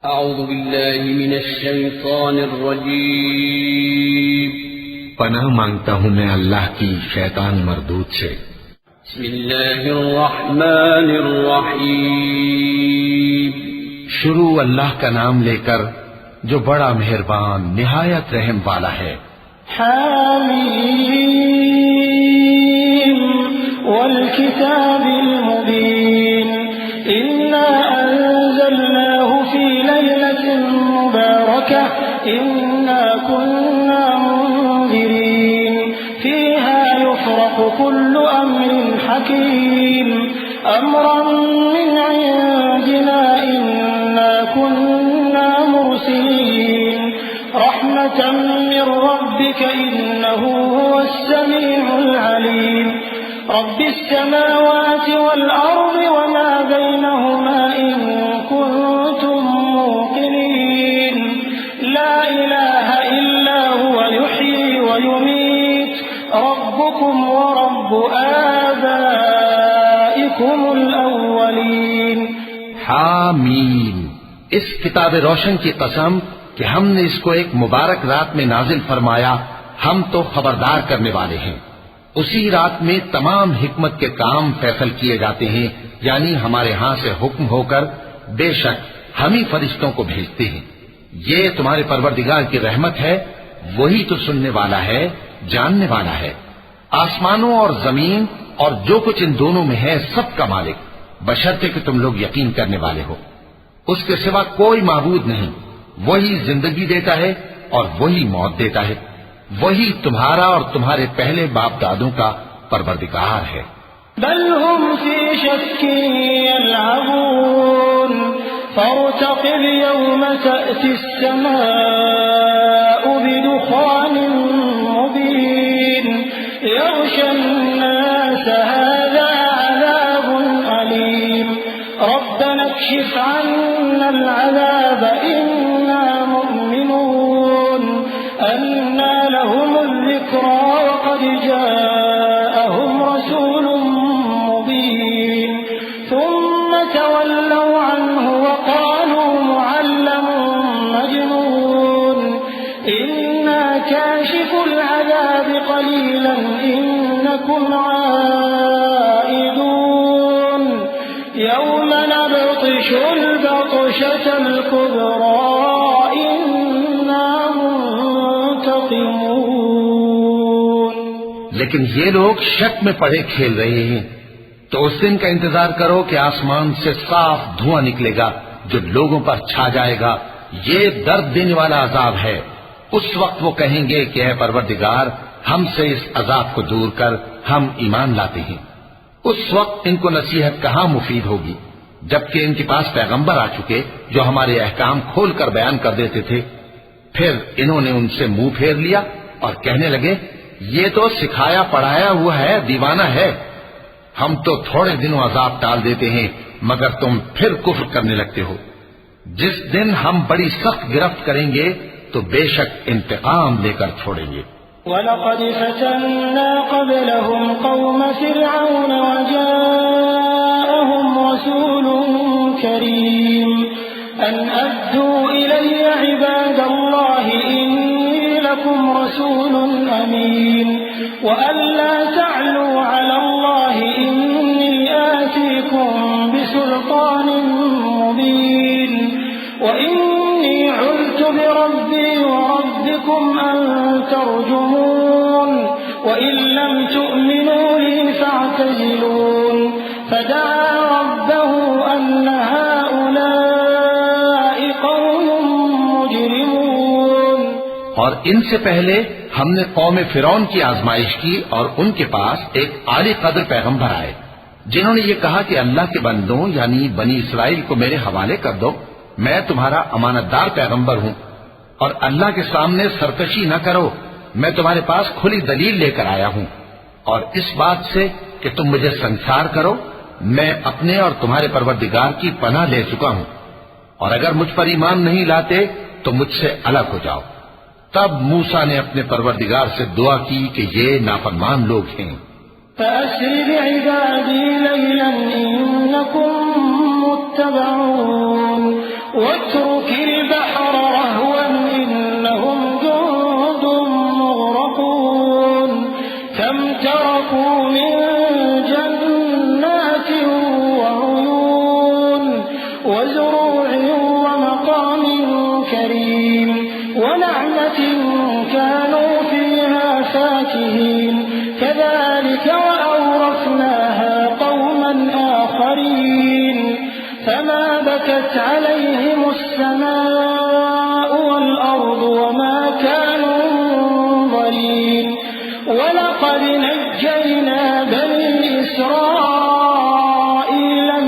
अऊज़ु बिल्लाहि मिनश शैतानिर रजीम। पनाह मांगता हूँ मैं अल्लाह की शैतान मरदूद से। बिस्मिल्लाहिर रहमानिर रहीम। शुरू अल्लाह का नाम लेकर जो बड़ा मेहरबान निहायत रहम वाला है। हामीम वल किताबिल मुबीन इन्ना अंज़लनाहु फी लैलतिन मुबारकह इन्ना कुन्ना मुंज़िरीन फीहा युफ़रक़ु कुल्लु अम्रिन हकीम अम्रन मिन इंदिना इन्ना कुन्ना मुरसिलीन रहमतन मिन रब्बिक इन्नहु हुवस्समीउल अलीम रब्बिस समावाति वल अर्दि वमा बैनहुमा इन कुंतुम मूक़िनीन ला इलाहा इल्ला हुवा युह्यी व युमीत रब्बुकुम व रब्बु आबाइकुमुल अव्वलीन। हामीम, इस किताब रोशन की कसम कि हमने इसको एक मुबारक रात में नाजिल फरमाया, हम तो खबरदार करने वाले हैं। उसी रात में तमाम हिकमत के काम फैसल किए जाते हैं, यानी हमारे यहां से हुक्म होकर बेशक हम ही फरिश्तों को भेजते हैं। ये तुम्हारे परवरदिगार की रहमत है, वही तो सुनने वाला है, जानने वाला है। आसमानों और जमीन और जो कुछ इन दोनों में है सबका मालिक, बशर्ते कि तुम लोग यकीन करने वाले हो। उसके सिवा कोई माबूद नहीं, वही जिंदगी देता है और वही मौत देता है, वही तुम्हारा और तुम्हारे पहले बाप दादों का परवरदिगार है। बल हुम फी शक्किन यलअबून फर्तक़िब यौम तअति अस्समाउ बिदुखानिन मुबीन यग़शा अन्नास हाज़ा अज़ाबुन अलीम रब्बना इक्शिफ अन्ना अज़ाब इन्ना मुमिनून अन्ना लहुमुल ज़िक्रा वक़द जाअहुम रसूलुम मुबीन थुम्म तवल्लौ अन्हु वक़ालू मुअल्लमुन मजनून इन्ना काशिफुल अज़ाब क़लीलन इन्नकुम आइदून यौम नबतिशुल बत्शतल कुब्रा इन्ना मुंतक़िमून। लेकिन ये लोग शक में पड़े खेल रहे हैं, तो उस दिन का इंतजार करो कि आसमान से साफ धुआं निकलेगा जो लोगों पर छा जाएगा। ये दर्द देने वाला अजाब है। उस वक्त वो कहेंगे कि ऐ परवरदिगार, हमसे इस अजाब को दूर कर, हम ईमान लाते हैं। उस वक्त इनको नसीहत कहाँ मुफीद होगी, जबकि इनके पास पैगंबर आ चुके जो हमारे अहकाम खोल कर बयान कर देते थे। फिर इन्होंने उनसे मुंह फेर लिया और कहने लगे, ये तो सिखाया पढ़ाया हुआ है, दीवाना है। हम तो थोड़े दिनों अजाब टाल देते हैं, मगर तुम फिर कुफ्र करने लगते हो। जिस दिन हम बड़ी सख्त गिरफ्त करेंगे तो बेशक इंतकाम लेकर छोड़ेंगे। वलक़द फ़तन्ना क़ब्लहुम क़ौम फ़िरऔन वजाअहुम रसूलुन करीम अन अद्दू इलय्या इबादल्लाहि इन्नी लकुम रसूलुन अमीन व अल्ला तअलू अलल्लाहि इन्नी आतीकुम बिसुल्तानिन मुबीन व इन्नी उज़्तु बिरब्बी व रब्बिकुम अन तर्जुमून व इन लम तु'मिनू ली फa'तज़िलून फदआ रब्बहु अन्न हाउलाइ कौमुम मुजरिमून। और इनसे पहले हमने कौम फिरौन की आजमाइश की और उनके पास एक आली कदर पैगंबर आए, जिन्होंने ये कहा कि अल्लाह के बंदों यानी बनी इसराइल को मेरे हवाले कर दो, मैं तुम्हारा अमानतदार पैगंबर हूं और अल्लाह के सामने सरकशी न करो, मैं तुम्हारे पास खुली दलील लेकर आया हूं। और इस बात से कि तुम मुझे संसार करो, मैं अपने और तुम्हारे परवरदिगार की पनाह ले चुका हूं, और अगर मुझ पर ईमान नहीं लाते तो मुझसे अलग हो जाओ। तब मूसा ने अपने परवरदिगार से दुआ की कि ये नाफरमान लोग हैं। फ़अस्रि बिइबादी लैलन इन्नकुम मुत्तबऊन واترك البحر رهوا إنهم جند مغرقون كم تركوا من جنات وعيون وزروع ومقام كريم ونعمة كانوا فيها فاكهين كذلك وأورثناها قوما آخرين فما بكت عليهم السماء والأرض وما كانوا منظرين ولقد نجينا بني إسرائيل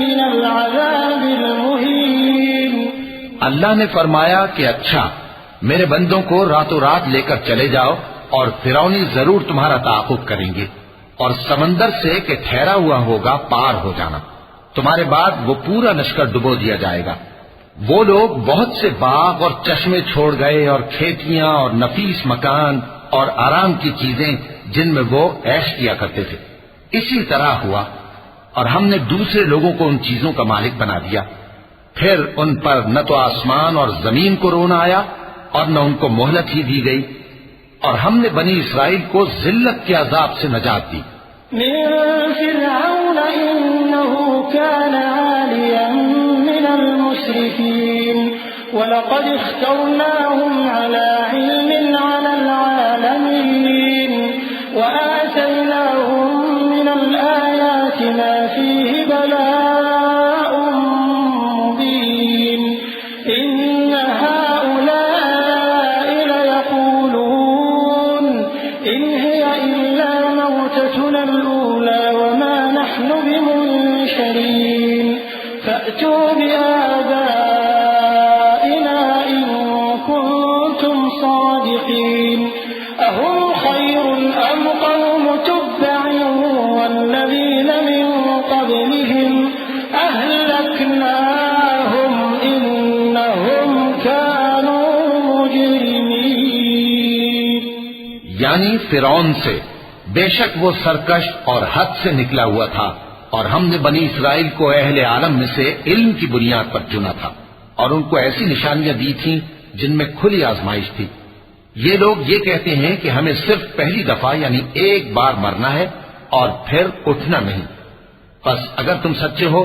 من العذاب المهين। अल्लाह ने फरमाया कि अच्छा, मेरे बंदों को रातों रात लेकर चले जाओ और फिरौनी जरूर तुम्हारा ताक़ुब करेंगे और समंदर से कि ठहरा हुआ होगा पार हो जाना। तुम्हारे बाद वो पूरा लश्कर डुबो दिया जाएगा। वो लोग बहुत से बाग और चश्मे छोड़ गए और खेतियां और नफीस मकान और आराम की चीजें जिनमें वो ऐश किया करते थे। इसी तरह हुआ और हमने दूसरे लोगों को उन चीजों का मालिक बना दिया। फिर उन पर न तो आसमान और जमीन को रोना आया और न उनको मोहलत ही दी गई और हमने बनी इसराइल को जिल्लत के अजाब से नजात दी। वलक़द इख्तरनाहुम अला इल्मिन अलल आलमीन वआतैनाहुम मिनल आयाति मा फीहि बलाउम मुबीन इन्न हाउलाइ लयक़ूलून इन हिय इल्ला मौततुना al-ऊला वमा नहनु बिमुनशरीन फअतू बिआबाइना इन कुंतुम सादिक़ीन अहुम खैरुन अम क़ौम तुब्बअ वल्लज़ीन मिन क़ब्लिहिम अहलकनाहुम इन्नहुम कानू मुजरिमीन। यानी फिरौन से बेशक वो सरकश और हद से निकला हुआ था और हमने बनी इसराइल को अहले आलम में से इल्म की बुनियाद पर चुना था और उनको ऐसी निशानियां दी थीं जिनमें खुली आजमाइश थी। ये लोग ये कहते हैं कि हमें सिर्फ पहली दफा यानी एक बार मरना है और फिर उठना नहीं। बस अगर तुम सच्चे हो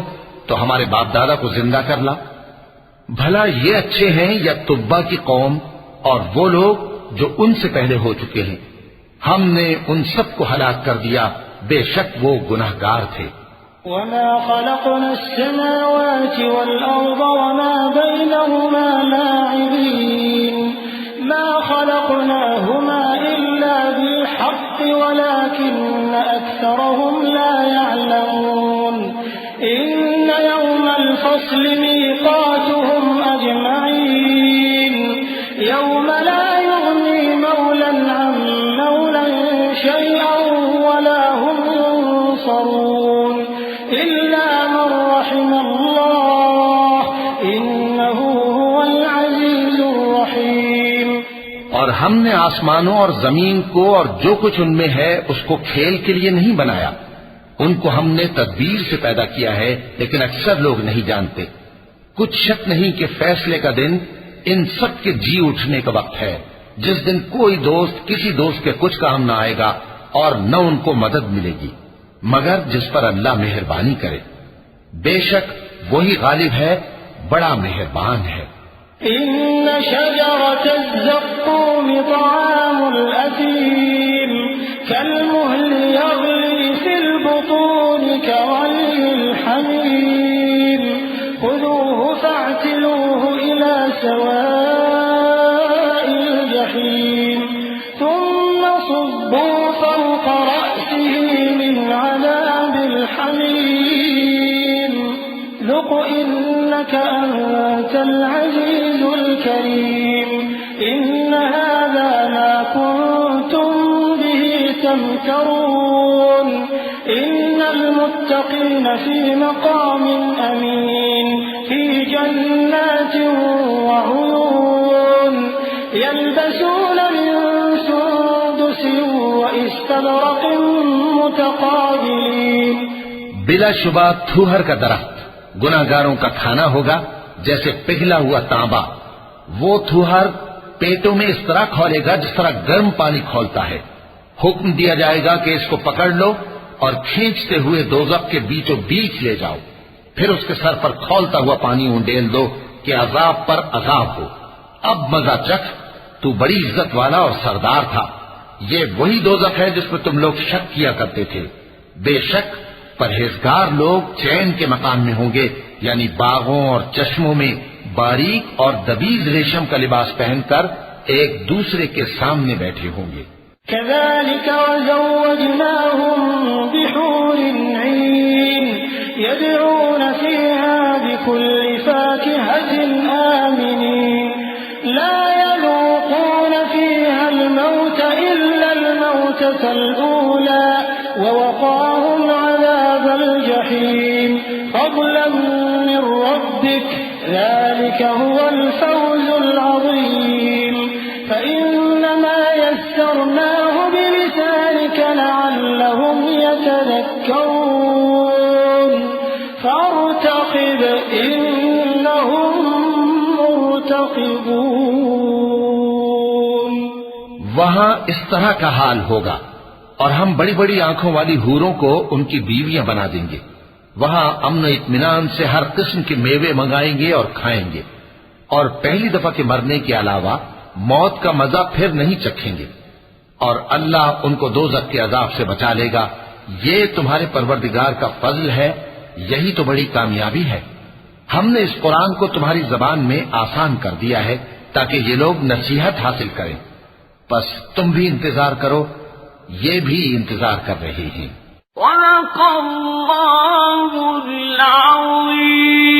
तो हमारे बाप दादा को जिंदा कर ला। भला ये अच्छे हैं या तुब्बा की कौम और वो लोग जो उनसे पहले हो चुके हैं। हमने उन सबको हलाक कर दिया, बेशक वो गुनहगार थे। वमा खलक़ना अस्समावाति वल अर्द वमा बैनहुमा लाइबीन मा खलक़नाहुमा इल्ला बिल-हक़्क़ि वलाकिन्न अक्सरहुम ला यअलमून इन्न यौमल फ़स्लि मीक़ातुहुम अजमईन यौम ला युग़नी मौलन अन मौलन शयअन वला हुम युनसरून इल्ला मन रहिमल्लाह इन्नहु हुवल अज़ीज़ुर रहीम। और हमने आसमानों और जमीन को और जो कुछ उनमें है उसको खेल के लिए नहीं बनाया। उनको हमने तदबीर से पैदा किया है, लेकिन अक्सर लोग नहीं जानते। कुछ शक नहीं कि फैसले का दिन इन सब के जी उठने का वक्त है, जिस दिन कोई दोस्त किसी दोस्त के कुछ काम न आएगा और न उनको मदद मिलेगी मगर जिस पर अल्लाह मेहरबानी करे। बेशक वही गालिब है, बड़ा मेहरबान है। इन्न शजरतज़्ज़क़ूम तआमुल असीम कलमुहलि यग़ली फिल बुतून कग़लिल हमीम खुज़ूहु फ़अ्तिलूहु इला सवाइल जहीम थुम्मा सुब्बू फ़ौक़ रअसिही मिन अज़ाबिल हमीम ذُقْ إِنَّكَ أَنْتَ الْعَزِيزُ الْكَرِيمُ إِنَّ هَذَا مَا كُنْتُمْ بِهِ تَمْتَرُونَ إِنَّ الْمُتَّقِينَ فِي مَقَامٍ أَمِينٍ فِي جَنَّاتٍ وَعُيُونٍ يَلْبَسُونَ مِنْ سُنْدُسٍ وَإِسْتَبْرَقٍ مُتَقَابِلِينَ बिलाशुबा थूहर का दरख्त गुनाहगारों का खाना होगा जैसे पिघला हुआ तांबा। वो थूहर पेटों में इस तरह खौलेगा जिस तरह गर्म पानी खौलता है। हुक्म दिया जाएगा कि इसको पकड़ लो और खींचते हुए दोज़ख के बीचों बीच ले जाओ। फिर उसके सर पर खौलता हुआ पानी उंडेल दो कि अजाब पर अजाब हो। अब मजा चख, तू बड़ी इज्जत वाला और सरदार था। ये वही दोज़ख है जिसमें तुम लोग शक किया करते थे। बेशक परहेजगार लोग चैन के मकान में होंगे, यानी बागों और चश्मों में बारीक और दबीज रेशम का लिबास पहनकर एक दूसरे के सामने बैठे होंगे। कज़ालिक वज़व्वजनाहुम बिहूरिन ईन यदऊन फ़ीहा बिकुल्लि फ़ाकिहतिन आमिनीन ला यज़ूक़ून फ़ीहा अल-मौत इल्ला अल-मौततल ऊला ववक़ाहुम अज़ाबल जहीम फ़ज़लन मिन रब्बिक ज़ालिक हुवल फ़ौज़ुल अज़ीम फ़इन्नमा यस्सरनाहु बिलिसानिक लअल्लहुम यतज़क्करून फ़ार्तक़िब इन्नहुम मुर्तक़िबून। वहां इस तरह का हाल होगा और हम बड़ी बड़ी आंखों वाली हूरों को उनकी बीवियां बना देंगे। वहां अमन इत्मीनान से हर किस्म के मेवे मंगाएंगे और खाएंगे, और पहली दफा के मरने के अलावा मौत का मजा फिर नहीं चखेंगे, और अल्लाह उनको दोज़ख के अजाब से बचा लेगा। ये तुम्हारे परवरदिगार का फजल है, यही तो बड़ी कामयाबी है। हमने इस कुरान को तुम्हारी जबान में आसान कर दिया है ताकि ये लोग नसीहत हासिल करें। बस तुम भी इंतजार करो, ये भी इंतजार कर रहे हैं। सदक़ल्लाहुल अज़ीम।